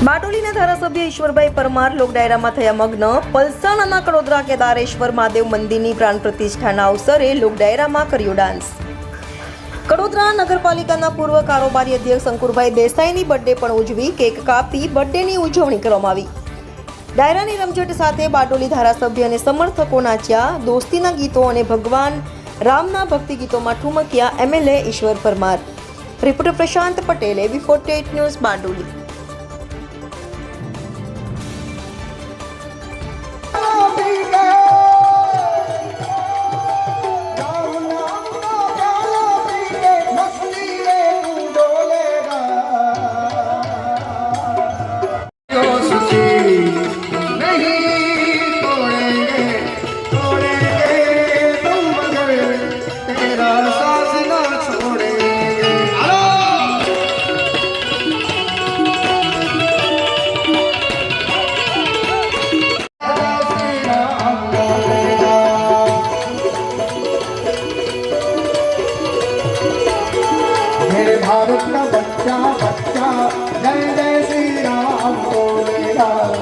બારડોલીના ધારાસભ્ય ઈશ્વરભાઈ પરમાર લોક ડાયરામાં થયા મગ્ન। પલસાણાના કડોદરા કેદારેશ્વર મહાદેવ મંદિરની પ્રાણ પ્રતિષ્ઠાના અવસરે લોક ડાયરામાં કર્યો ડાન્સ। કડોદરા નગરપાલિકાના પૂર્વ કારોબારી અધ્યક્ષ અંકુરભાઈ દેસાઈની બર્થડે પણ ઉજવી કેક કાપી બર્થડેની ઉજવણી કરવામાં આવી। ડાયરાની રમઝટ સાથે બારડોલી ધારાસભ્ય અને સમર્થકો નાચ્યા। દોસ્તીના ગીતો અને ભગવાન રામના ભક્તિ ગીતોમાં ઠુમક્યા એમએલએ ઈશ્વર પરમાર। રિપોર્ટર પ્રશાંત પટેલ, AV48 ન્યૂઝ, બારડોલી। भारत का बच्चा बच्चा जय जय श्री राम बोलेगा।